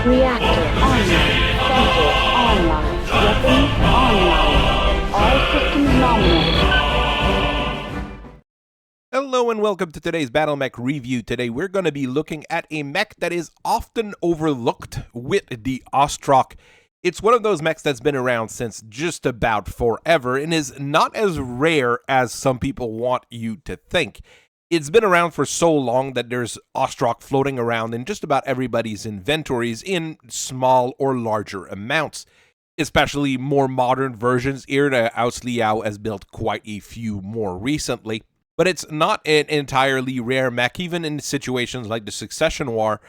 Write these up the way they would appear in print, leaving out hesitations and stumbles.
Reactor online. Sensor online. Weapons online. All systems nominal. Hello and welcome to today's Battle Mech review. Today we're going to be looking at a mech that is often overlooked with the Ostroc. It's one of those mechs that's been around since just about forever and is not as rare as some people want you to think. It's been around for so long that there's Ostroc floating around in just about everybody's inventories in small or larger amounts. Especially more modern versions. Irda Ausliao has built quite a few more recently. But it's not an entirely rare mech, even in situations like the Succession War.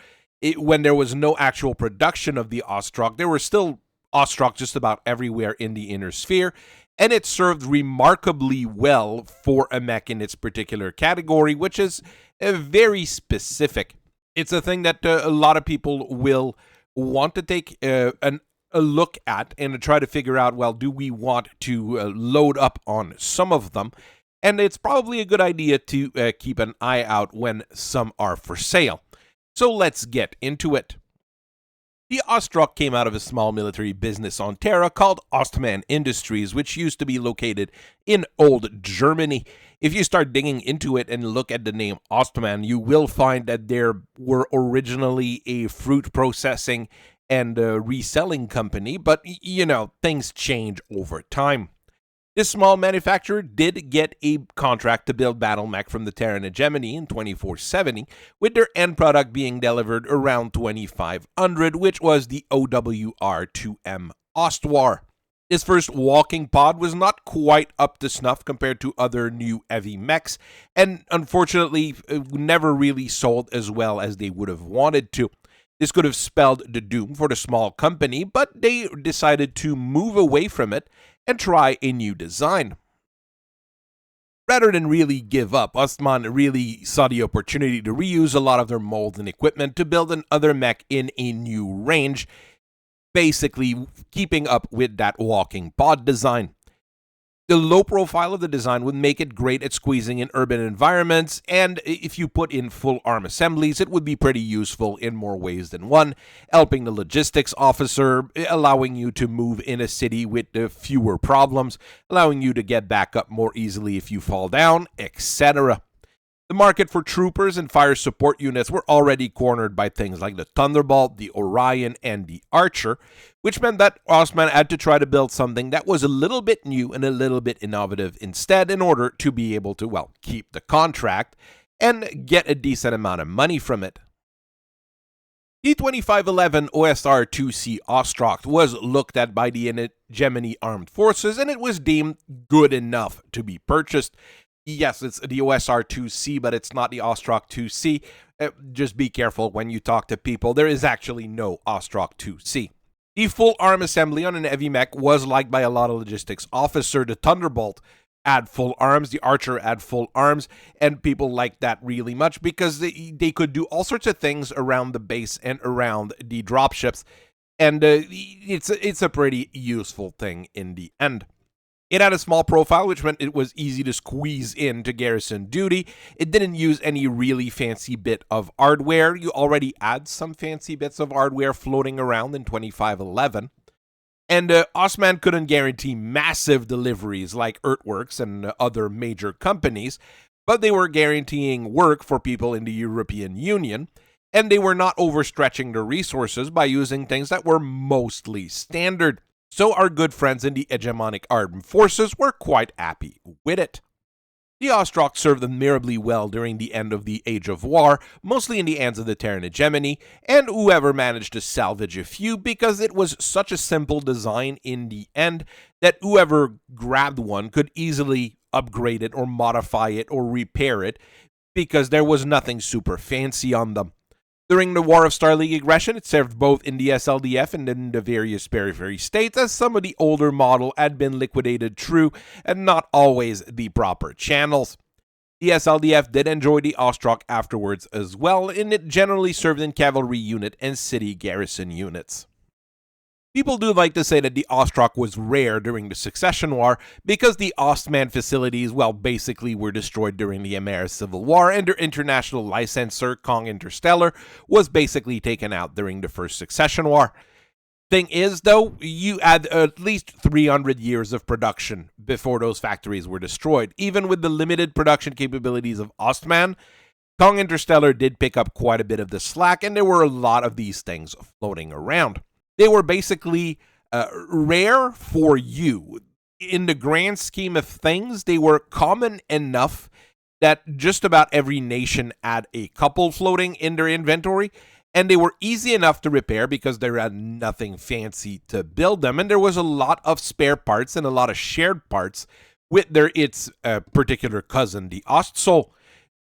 When there was no actual production of the Ostroc, there were still Ostroc just about everywhere in the inner sphere, and it served remarkably well for a mech in its particular category, which is very specific. It's a thing that a lot of people will want to take a look at and to try to figure out, well, do we want to load up on some of them? And it's probably a good idea to keep an eye out when some are for sale. So let's get into it. The Ostroc came out of a small military business on Terra called Ronin Industries, which used to be located in old Germany. If you start digging into it and look at the name Ostman, you will find that there were originally a fruit processing and reselling company, but you know, things change over time. This small manufacturer did get a contract to build Battle Mech from the Terran hegemony in 2470, with their end product being delivered around 2500, which was the OWR-2M Ostwar. This first walking pod was not quite up to snuff compared to other new heavy mechs, and unfortunately never really sold as well as they would have wanted to. This could have spelled the doom for the small company, but they decided to move away from it and try a new design. Rather than really give up, Ostman really saw the opportunity to reuse a lot of their molds and equipment to build another mech in a new range, basically keeping up with that walking pod design. The low profile of the design would make it great at squeezing in urban environments, and if you put in full arm assemblies, it would be pretty useful in more ways than one, helping the logistics officer, allowing you to move in a city with fewer problems, allowing you to get back up more easily if you fall down, etc. The market for troopers and fire support units were already cornered by things like the Thunderbolt, the Orion, and the Archer, which meant that Ostman had to try to build something that was a little bit new and a little bit innovative instead in order to be able to, well, keep the contract and get a decent amount of money from it. The 2511 OSR-2C Ostrok was looked at by the Hegemony Armed Forces, and it was deemed good enough to be purchased. Yes, it's the OSR-2C, but it's not the Ostroc 2C. Just be careful when you talk to people. There is actually no Ostroc 2C. The full arm assembly on an heavy mech was liked by a lot of logistics officers. The Thunderbolt had full arms, the Archer had full arms, and people liked that really much because they could do all sorts of things around the base and around the dropships, and it's a pretty useful thing in the end. It had a small profile, which meant it was easy to squeeze into garrison duty. It didn't use any really fancy bit of hardware. You already had some fancy bits of hardware floating around in 2511. And Ostman couldn't guarantee massive deliveries like Earthworks and other major companies, but they were guaranteeing work for people in the European Union, and they were not overstretching their resources by using things that were mostly standard. So our good friends in the hegemonic armed forces were quite happy with it. The Ostroc served admirably well during the end of the Age of War, mostly in the hands of the Terran hegemony, and whoever managed to salvage a few because it was such a simple design in the end that whoever grabbed one could easily upgrade it or modify it or repair it because there was nothing super fancy on them. During the War of Star League aggression, it served both in the SLDF and in the various periphery states, as some of the older model had been liquidated through and not always the proper channels. The SLDF did enjoy the Ostroc afterwards as well, and it generally served in cavalry unit and city garrison units. People do like to say that the Ostrok was rare during the Succession War because the Ostman facilities, well, basically were destroyed during the American Civil War, and their international licensor, Kong Interstellar, was basically taken out during the First Succession War. Thing is, though, you had at least 300 years of production before those factories were destroyed. Even with the limited production capabilities of Ostman, Kong Interstellar did pick up quite a bit of the slack, and there were a lot of these things floating around. They were basically rare for you. In the grand scheme of things, they were common enough that just about every nation had a couple floating in their inventory, and they were easy enough to repair because there had nothing fancy to build them, and there was a lot of spare parts and a lot of shared parts with its particular cousin, the Ostroc.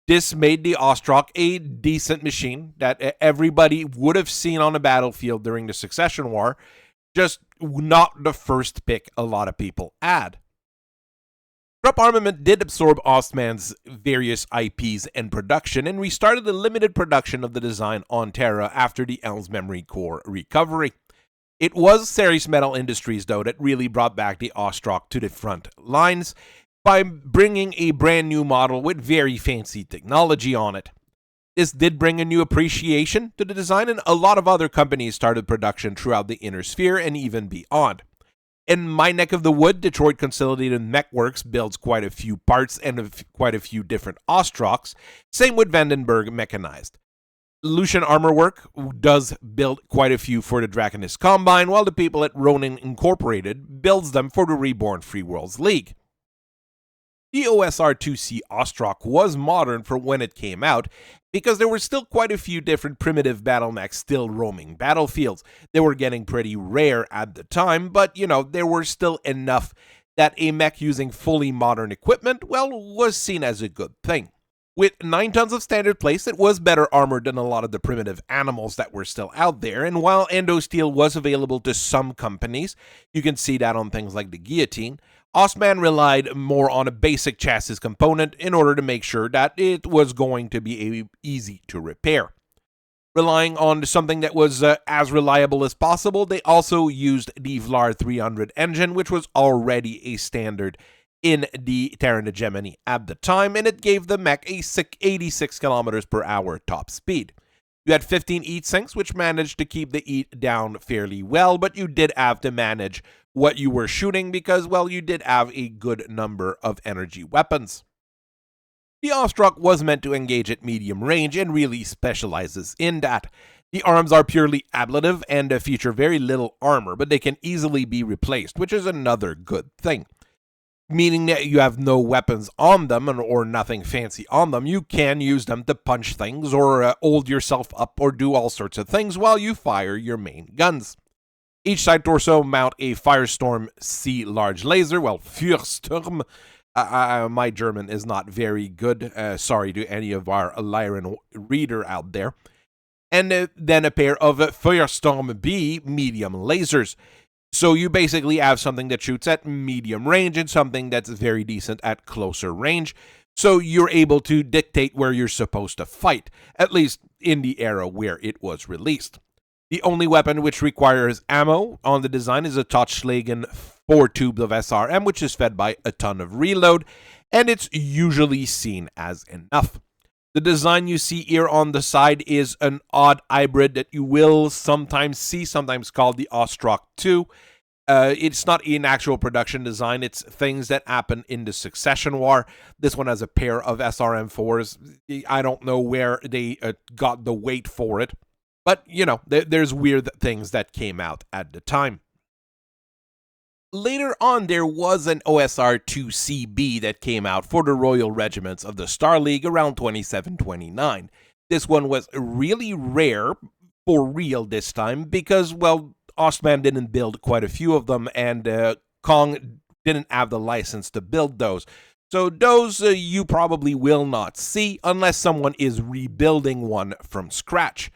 This made the Ostrok a decent machine that everybody would have seen on the battlefield during the Succession War, just not the first pick a lot of people had. Krupp Armament did absorb Ostman's various IPs and production, and restarted the limited production of the design on Terra after the Elm's Memory Core recovery. It was Ceres Metal Industries, though, that really brought back the Ostrok to the front lines, by bringing a brand new model with very fancy technology on it. This did bring a new appreciation to the design, and a lot of other companies started production throughout the Inner Sphere and even beyond. In my neck of the wood, Detroit Consolidated Mechworks builds quite a few parts and quite a few different Ostrocs, same with Vandenberg Mechanized. Lucian Armor Work does build quite a few for the Draconis Combine, while the people at Ronin Incorporated builds them for the Reborn Free Worlds League. The OSR-2C Ostrok was modern for when it came out, because there were still quite a few different primitive battle mechs still roaming battlefields. They were getting pretty rare at the time, but there were still enough that a mech using fully modern equipment, well, was seen as a good thing. With 9 tons of standard place, it was better armored than a lot of the primitive animals that were still out there, and while endosteel was available to some companies, you can see that on things like the Guillotine, Ostman relied more on a basic chassis component in order to make sure that it was going to be easy to repair. Relying on something that was as reliable as possible, they also used the Vlar 300 engine, which was already a standard in the Terran hegemony at the time, and it gave the mech a 86 kilometers per hour top speed. You had 15 heat sinks, which managed to keep the heat down fairly well, but you did have to manage what you were shooting because, well, you did have a good number of energy weapons. The Ostrok was meant to engage at medium range and really specializes in that. The arms are purely ablative and feature very little armor, but they can easily be replaced, which is another good thing. Meaning that you have no weapons on them or nothing fancy on them, you can use them to punch things or hold yourself up or do all sorts of things while you fire your main guns. Each side torso mount a Firestorm C large laser, well, Fürsturm. My German is not very good, sorry to any of our Lyran reader out there. And then a pair of Feuerstorm B medium lasers. So you basically have something that shoots at medium range and something that's very decent at closer range. So you're able to dictate where you're supposed to fight, at least in the era where it was released. The only weapon which requires ammo on the design is a Totschlagen 4 tube of SRM, which is fed by a ton of reload, and it's usually seen as enough. The design you see here on the side is an odd hybrid that you will sometimes see, sometimes called the Ostroc 2. It's not an actual production design, it's things that happen in the Succession War. This one has a pair of SRM4s. I don't know where they got the weight for it, but, there's weird things that came out at the time. Later on, there was an OSR-2CB that came out for the Royal Regiments of the Star League around 27-29. This one was really rare, for real this time, because, well, Ostman didn't build quite a few of them, and Kong didn't have the license to build those. So those you probably will not see unless someone is rebuilding one from scratch.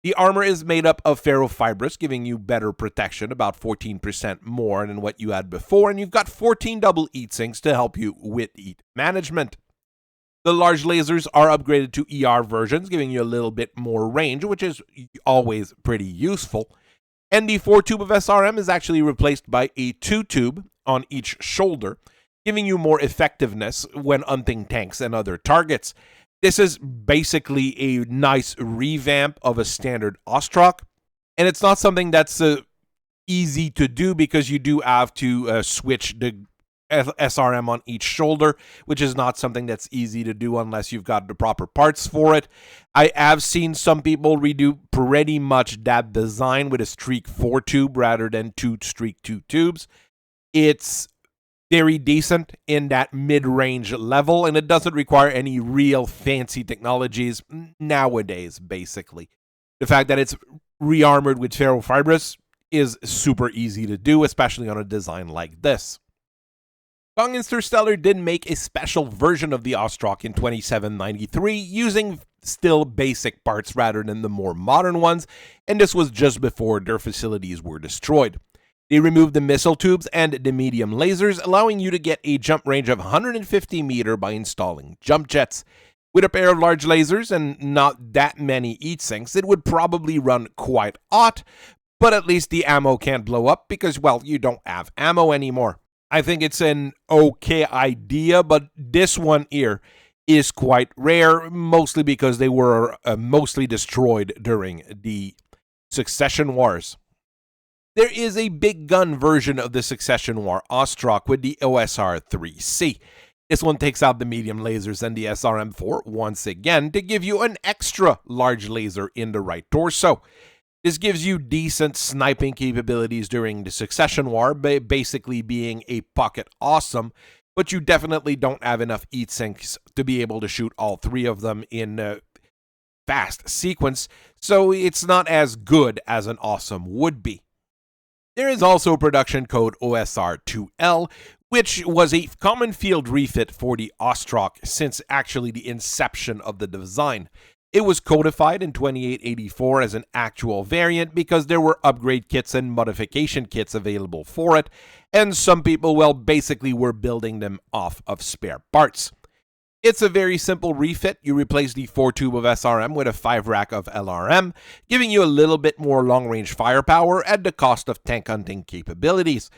The armor is made up of ferrofibrous, giving you better protection, about 14% more than what you had before, and you've got 14 double heat sinks to help you with heat management. The large lasers are upgraded to ER versions, giving you a little bit more range, which is always pretty useful. And the 4-tube of SRM is actually replaced by a 2-tube on each shoulder, giving you more effectiveness when hunting tanks and other targets. This is basically a nice revamp of a standard Ostroc, and it's not something that's easy to do because you do have to switch the SRM on each shoulder, which is not something that's easy to do unless you've got the proper parts for it. I have seen some people redo pretty much that design with a streak 4-tube rather than 2 streak 2 tubes. It's very decent in that mid-range level, and it doesn't require any real fancy technologies nowadays, basically. The fact that it's rearmored with ferrofibrous is super easy to do, especially on a design like this. Kong Interstellar did make a special version of the Ostroc in 2793 using still basic parts rather than the more modern ones, and this was just before their facilities were destroyed. They removed the missile tubes and the medium lasers, allowing you to get a jump range of 150 meters by installing jump jets. With a pair of large lasers and not that many heat sinks, it would probably run quite hot, but at least the ammo can't blow up because, well, you don't have ammo anymore. I think it's an okay idea, but this one here is quite rare, mostly because they were mostly destroyed during the Succession Wars. There is a big gun version of the Succession War Ostroc with the OSR-3C. This one takes out the medium lasers and the SRM-4 once again to give you an extra large laser in the right torso. This gives you decent sniping capabilities during the Succession War, basically being a pocket awesome, but you definitely don't have enough heat sinks to be able to shoot all 3 of them in a fast sequence, so it's not as good as an awesome would be. There is also production code OSR2L, which was a common field refit for the Ostroc since actually the inception of the design. It was codified in 2884 as an actual variant because there were upgrade kits and modification kits available for it, and some people, well, basically were building them off of spare parts. It's a very simple refit. You replace the 4-tube of SRM with a 5-rack of LRM, giving you a little bit more long-range firepower at the cost of tank hunting capabilities.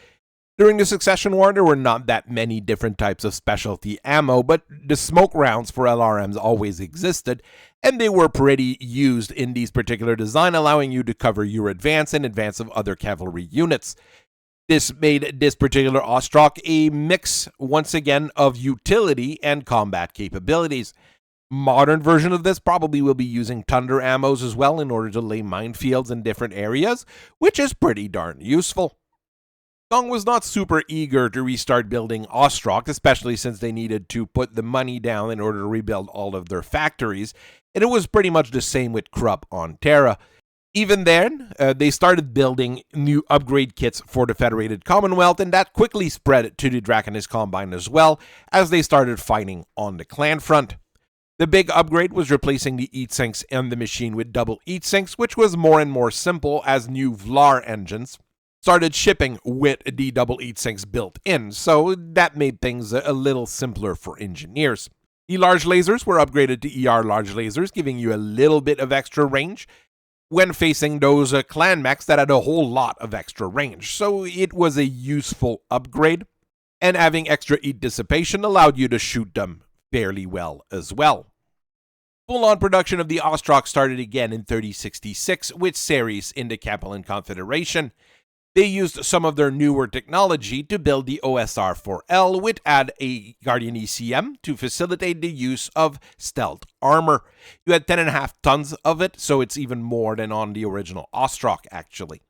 During the Succession War, there were not that many different types of specialty ammo, but the smoke rounds for LRMs always existed, and they were pretty used in these particular design, allowing you to cover your advance in advance of other cavalry units. This made this particular Ostroc a mix, once again, of utility and combat capabilities. Modern version of this probably will be using Thunder ammos as well in order to lay minefields in different areas, which is pretty darn useful. Kong was not super eager to restart building Ostroc, especially since they needed to put the money down in order to rebuild all of their factories, and it was pretty much the same with Krupp on Terra. Even then, they started building new upgrade kits for the Federated Commonwealth, and that quickly spread to the Draconis Combine as well, as they started fighting on the clan front. The big upgrade was replacing the heat sinks and the machine with double heat sinks, which was more and more simple as new Vlar engines started shipping with the double heat sinks built in, so that made things a little simpler for engineers. The large lasers were upgraded to ER large lasers, giving you a little bit of extra range when facing those clan mechs that had a whole lot of extra range, so it was a useful upgrade, and having extra heat dissipation allowed you to shoot them fairly well as well. Full-on production of the Ostroc started again in 3066 with Ceres in the Capellan Confederation. They used some of their newer technology to build the OSR-4L, which had a Guardian ECM to facilitate the use of stealth armor. You had 10.5 tons of it, so it's even more than on the original Ostroc, actually.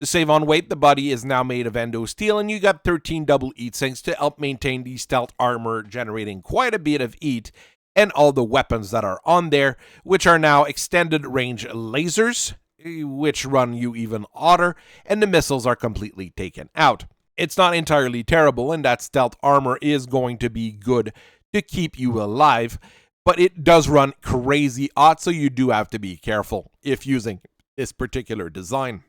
To save on weight, the body is now made of endo steel, and you got 13 double heat sinks to help maintain the stealth armor, generating quite a bit of heat, and all the weapons that are on there, which are now extended range lasers, which run you even hotter, and the missiles are completely taken out. It's not entirely terrible, and that stealth armor is going to be good to keep you alive, but it does run crazy hot, so you do have to be careful if using this particular design.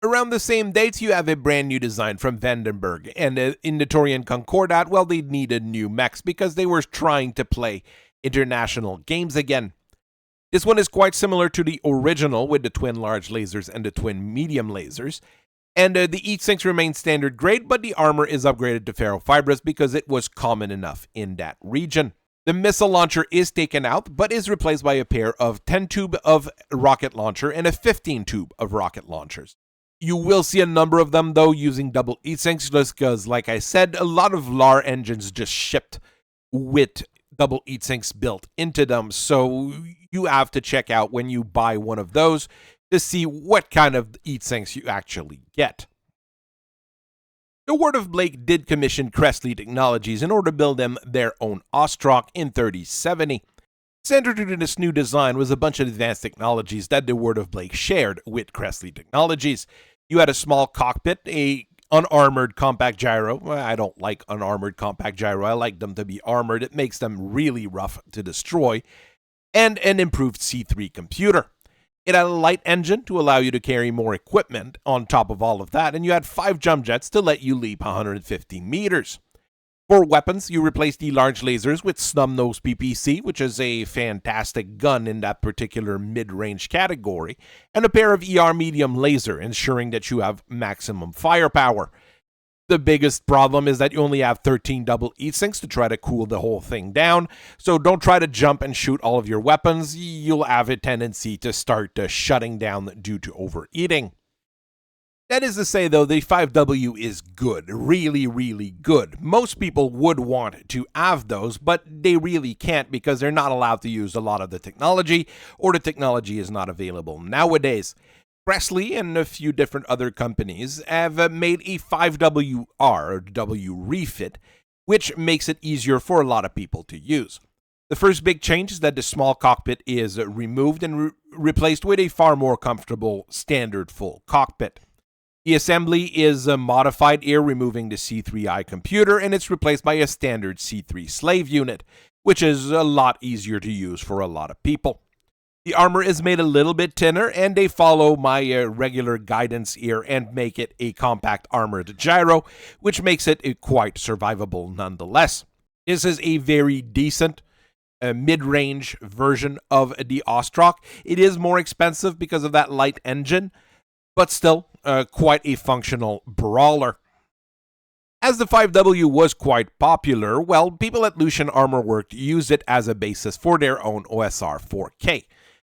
Around the same dates, you have a brand new design from Vandenberg, and in the Torian Concordat, well, they needed new mechs because they were trying to play international games again. This one is quite similar to the original with the twin large lasers and the twin medium lasers. And the heat sinks remain standard grade, but the armor is upgraded to ferrofibrous because it was common enough in that region. The missile launcher is taken out, but is replaced by a pair of 10-tube of rocket launcher and a 15-tube of rocket launchers. You will see a number of them, though, using double heat sinks, just because, like I said, a lot of LAR engines just shipped with double heat sinks built into them, so you have to check out when you buy one of those to see what kind of heat sinks you actually get. The Word of Blake did commission Crestley Technologies in order to build them their own Ostroc in 3070. Centered in this new design was a bunch of advanced technologies that the Word of Blake shared with Crestley Technologies. You had a small cockpit, a unarmored compact gyro. Well, I don't like unarmored compact gyro. I like them to be armored. It makes them really rough to destroy. And an improved C3 computer. It had a light engine to allow you to carry more equipment on top of all of that, and you had 5 jump jets to let you leap 150 meters. For weapons, you replaced the large lasers with snub-nose PPC, which is a fantastic gun in that particular mid-range category, and a pair of ER medium laser, ensuring that you have maximum firepower. The biggest problem is that you only have 13 double heat sinks to try to cool the whole thing down, so don't try to jump and shoot all of your weapons. You'll have a tendency to start shutting down due to overeating. That is to say, though, the 5W is good, really, really good. Most people would want to have those, but they really can't because they're not allowed to use a lot of the technology, or the technology is not available nowadays. Crestley and a few different other companies have made a 5WR, or W refit, which makes it easier for a lot of people to use. The first big change is that the small cockpit is removed and replaced with a far more comfortable standard full cockpit. The assembly is modified here, removing the C3i computer, and it's replaced by a standard C3 slave unit, which is a lot easier to use for a lot of people. The armor is made a little bit thinner, and they follow my regular guidance here and make it a compact armored gyro, which makes it quite survivable nonetheless. This is a very decent mid-range version of the Ostroc. It is more expensive because of that light engine, but still quite a functional brawler. As the 5W was quite popular, well, people at Lucian Armor Works used it as a basis for their own OSR 4K.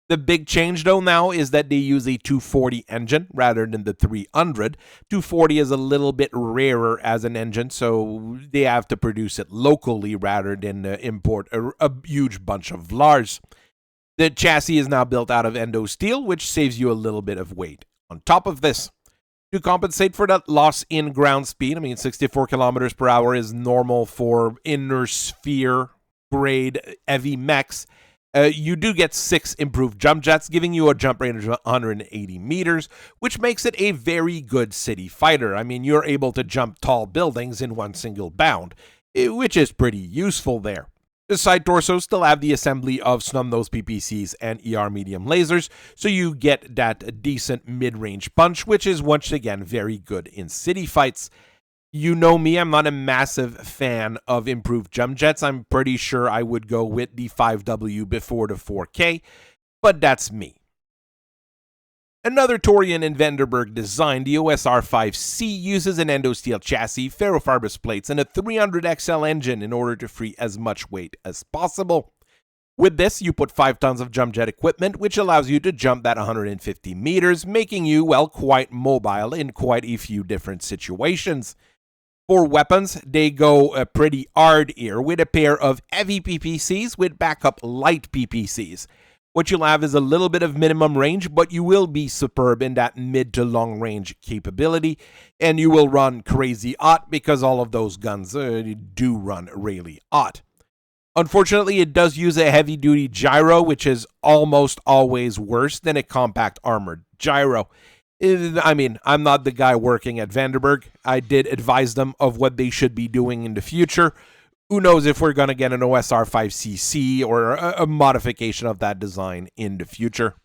The big change, though, now is that they use a 240 engine rather than the 300. 240 is a little bit rarer as an engine, so they have to produce it locally rather than import a huge bunch of LARs. The chassis is now built out of endo steel, which saves you a little bit of weight. On top of this, to compensate for that loss in ground speed, 64 kilometers per hour is normal for inner sphere grade heavy mechs. You do get 6 improved jump jets, giving you a jump range of 180 meters, which makes it a very good city fighter. You're able to jump tall buildings in one single bound, which is pretty useful there. The side torsos still have the assembly of snub-nose PPCs and ER medium lasers, so you get that decent mid-range punch, which is once again very good in city fights. You know me, I'm not a massive fan of improved jump jets. I'm pretty sure I would go with the 5W before the 4K, but that's me. Another Torian and Vandenberg design, the OSR-5C, uses an endosteel chassis, ferrofibrous plates, and a 300XL engine in order to free as much weight as possible. With this, you put 5 tons of jump jet equipment, which allows you to jump that 150 meters, making you, well, quite mobile in quite a few different situations. For weapons, they go pretty hard here with a pair of heavy PPCs with backup light PPCs. What you'll have is a little bit of minimum range, but you will be superb in that mid to long range capability, and you will run crazy hot because all of those guns do run really hot. Unfortunately, it does use a heavy duty gyro, which is almost always worse than a compact armored gyro. I'm not the guy working at Vandenberg. I did advise them of what they should be doing in the future. Who knows if we're going to get an OSR 5cc or a modification of that design in the future.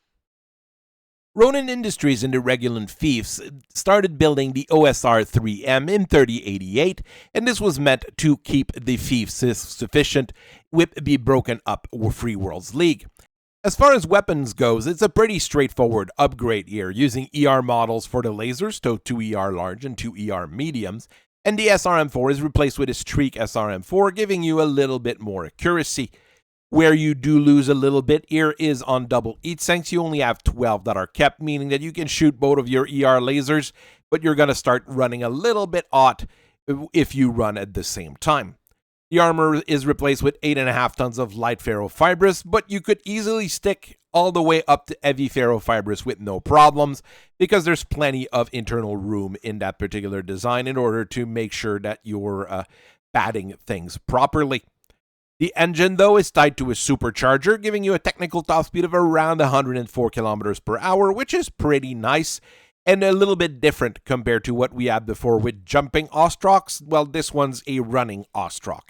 Ronin Industries and the Regulant Fiefs started building the OSR 3M in 3088, and this was meant to keep the Fiefs sufficient with the broken up Free Worlds League. As far as weapons goes, it's a pretty straightforward upgrade here, using ER models for the lasers, so 2 ER large and 2 ER mediums, and the SRM4 is replaced with a Streak SRM4, giving you a little bit more accuracy. Where you do lose a little bit here is on double heat sinks. You only have 12 that are kept, meaning that you can shoot both of your ER lasers, but you're going to start running a little bit hot if you run at the same time. The armor is replaced with 8.5 tons of light ferrofibrous, but you could easily stick all the way up to heavy ferrofibrous with no problems, because there's plenty of internal room in that particular design in order to make sure that you're padding things properly. The engine, though, is tied to a supercharger, giving you a technical top speed of around 104 kilometers per hour, which is pretty nice, and a little bit different compared to what we had before with jumping Ostrocs. Well, this one's a running Ostroc.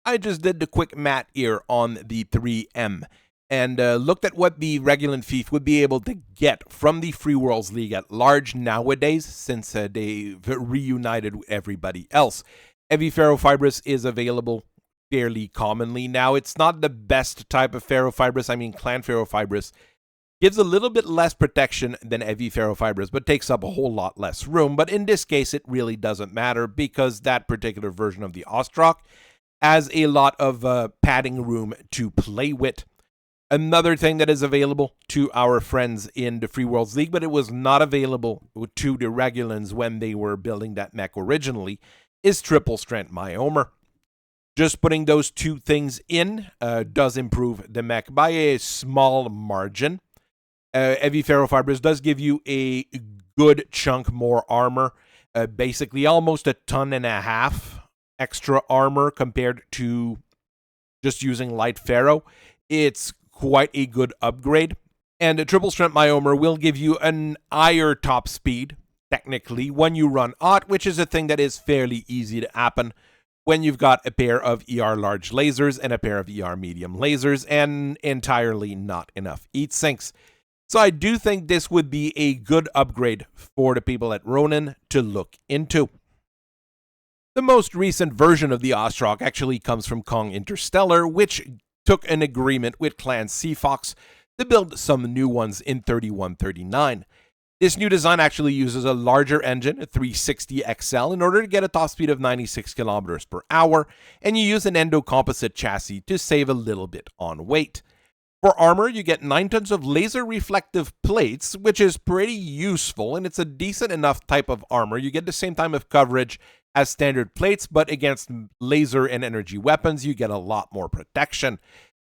I just did the quick math here on the 3M and looked at what the regular fief would be able to get from the Free Worlds League at large nowadays, since they've reunited with everybody else. Heavy ferrofibrous is available fairly commonly now. It's not the best type of ferrofibrous. I mean, clan ferrofibrous gives a little bit less protection than heavy ferrofibrous, but takes up a whole lot less room. But in this case, it really doesn't matter, because that particular version of the Ostroc has a lot of padding room to play with. Another thing that is available to our friends in the Free Worlds League, but it was not available to the Regulans when they were building that mech originally, is triple strength myomer. Just putting those two things in does improve the mech by a small margin. Heavy ferrofibrous does give you a good chunk more armor, basically almost 1.5 tons extra armor compared to just using light ferro. It's quite a good upgrade. And a triple strength myomer will give you an higher top speed, technically, when you run hot, which is a thing that is fairly easy to happen when you've got a pair of ER large lasers and a pair of ER medium lasers and entirely not enough heat sinks. So I do think this would be a good upgrade for the people at Ronin to look into. The most recent version of the Ostroc actually comes from Kong Interstellar, which took an agreement with Clan Seafox to build some new ones in 3139. This new design actually uses a larger engine, a 360 XL, in order to get a top speed of 96 kilometers per hour, and you use an endo-composite chassis to save a little bit on weight. For armor, you get 9 tons of laser reflective plates, which is pretty useful, and it's a decent enough type of armor. You get the same type of coverage as standard plates, but against laser and energy weapons, you get a lot more protection.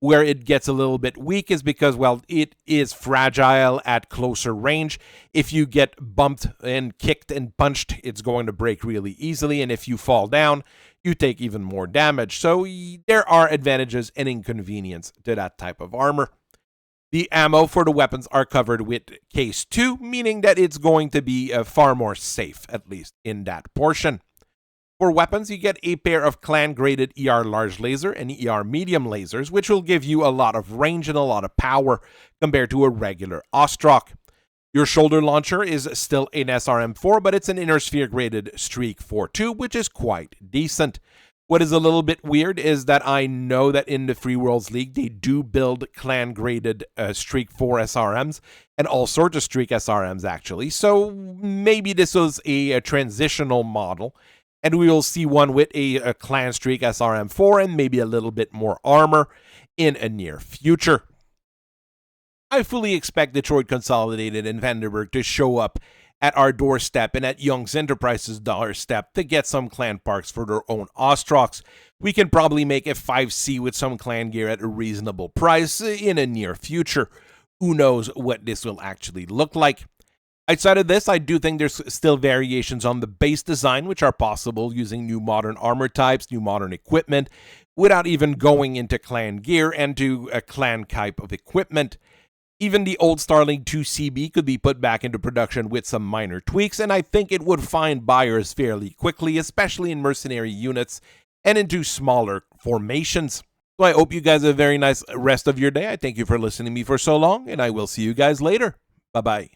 Where it gets a little bit weak is because, well, it is fragile at closer range. If you get bumped and kicked and punched, it's going to break really easily, and if you fall down, you take even more damage. So there are advantages and inconvenience to that type of armor. The ammo for the weapons are covered with case 2, meaning that it's going to be far more safe, at least in that portion. For weapons, you get a pair of clan-graded ER large laser and ER medium lasers, which will give you a lot of range and a lot of power compared to a regular Ostroc. Your shoulder launcher is still an SRM4, but it's an inner sphere-graded Streak 4.2, which is quite decent. What is a little bit weird is that I know that in the Free Worlds League, they do build clan-graded Streak 4 SRMs, and all sorts of Streak SRMs, actually. So maybe this was a transitional model, and we will see one with a Clan Streak SRM4 and maybe a little bit more armor in a near future. I fully expect Detroit Consolidated and Vandenberg to show up at our doorstep and at Young's Enterprises' doorstep to get some clan parks for their own Ostrocs. We can probably make a 5C with some clan gear at a reasonable price in a near future. Who knows what this will actually look like. Outside of this, I do think there's still variations on the base design, which are possible using new modern armor types, new modern equipment, without even going into clan gear and to a clan type of equipment. Even the old Starling 2 CB could be put back into production with some minor tweaks, and I think it would find buyers fairly quickly, especially in mercenary units and into smaller formations. So I hope you guys have a very nice rest of your day. I thank you for listening to me for so long, and I will see you guys later. Bye-bye.